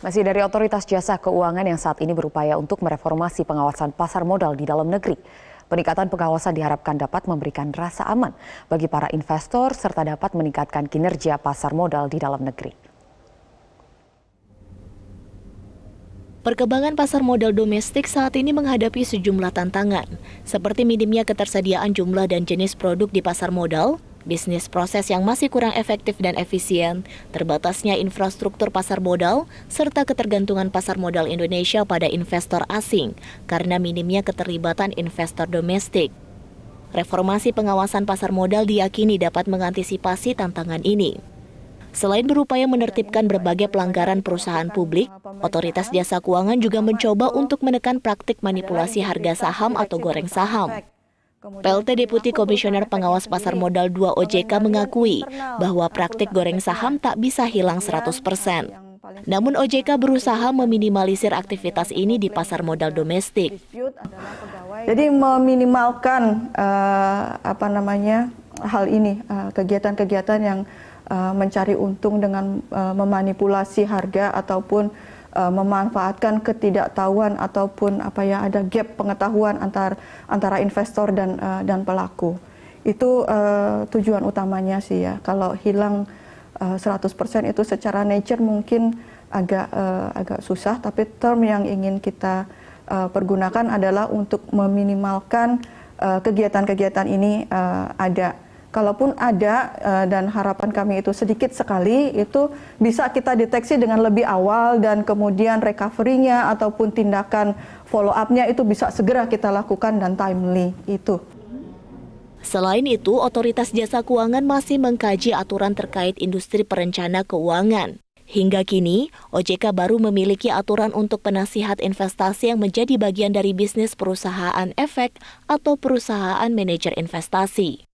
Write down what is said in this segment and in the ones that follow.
Masih dari Otoritas Jasa Keuangan yang saat ini berupaya untuk mereformasi pengawasan pasar modal di dalam negeri. Peningkatan pengawasan diharapkan dapat memberikan rasa aman bagi para investor serta dapat meningkatkan kinerja pasar modal di dalam negeri. Perkembangan pasar modal domestik saat ini menghadapi sejumlah tantangan, seperti minimnya ketersediaan jumlah dan jenis produk di pasar modal, bisnis proses yang masih kurang efektif dan efisien, terbatasnya infrastruktur pasar modal, serta ketergantungan pasar modal Indonesia pada investor asing karena minimnya keterlibatan investor domestik. Reformasi pengawasan pasar modal diyakini dapat mengantisipasi tantangan ini. Selain berupaya menertibkan berbagai pelanggaran perusahaan publik, Otoritas Jasa Keuangan juga mencoba untuk menekan praktik manipulasi harga saham atau goreng saham. PLT Deputi Komisioner Pengawas Pasar Modal 2 OJK mengakui bahwa praktik goreng saham tak bisa hilang 100%. Namun OJK berusaha meminimalisir aktivitas ini di pasar modal domestik. Jadi meminimalkan hal ini, kegiatan-kegiatan yang mencari untung dengan memanipulasi harga ataupun memanfaatkan ketidaktahuan ataupun ada gap pengetahuan antara investor dan pelaku. Itu tujuan utamanya sih ya. Kalau hilang 100% itu secara nature mungkin agak susah, tapi term yang ingin kita pergunakan adalah untuk meminimalkan kegiatan-kegiatan ini ada. Kalaupun ada dan harapan kami itu sedikit sekali, itu bisa kita deteksi dengan lebih awal dan kemudian recovery-nya ataupun tindakan follow up-nya itu bisa segera kita lakukan dan timely itu. Selain itu, Otoritas Jasa Keuangan masih mengkaji aturan terkait industri perencana keuangan. Hingga kini, OJK baru memiliki aturan untuk penasihat investasi yang menjadi bagian dari bisnis perusahaan efek atau perusahaan manajer investasi.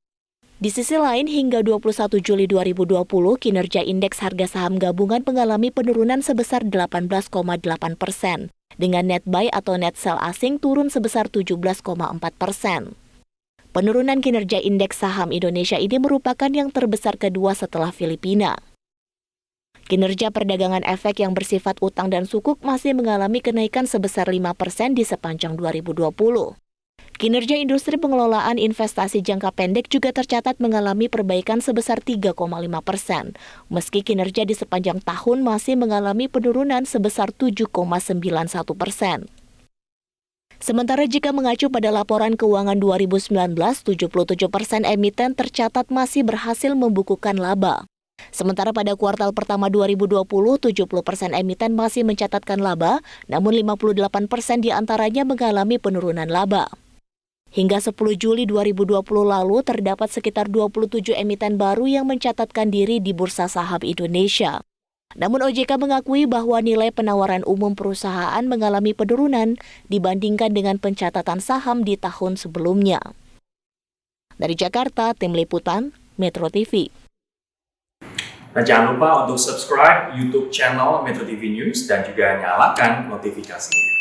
Di sisi lain, hingga 21 Juli 2020, kinerja indeks harga saham gabungan mengalami penurunan sebesar 18,8%, dengan net buy atau net sell asing turun sebesar 17,4%. Penurunan kinerja indeks saham Indonesia ini merupakan yang terbesar kedua setelah Filipina. Kinerja perdagangan efek yang bersifat utang dan sukuk masih mengalami kenaikan sebesar 5% di sepanjang 2020. Kinerja industri pengelolaan investasi jangka pendek juga tercatat mengalami perbaikan sebesar 3,5%, meski kinerja di sepanjang tahun masih mengalami penurunan sebesar 7,91%. Sementara jika mengacu pada laporan keuangan 2019, 77% emiten tercatat masih berhasil membukukan laba. Sementara pada kuartal pertama 2020, 70% emiten masih mencatatkan laba, namun 58% diantaranya mengalami penurunan laba. Hingga 10 Juli 2020 lalu, terdapat sekitar 27 emiten baru yang mencatatkan diri di Bursa Saham Indonesia. Namun OJK mengakui bahwa nilai penawaran umum perusahaan mengalami penurunan dibandingkan dengan pencatatan saham di tahun sebelumnya. Dari Jakarta, Tim Liputan, Metro TV. Dan jangan lupa untuk subscribe YouTube channel Metro TV News dan juga nyalakan notifikasinya.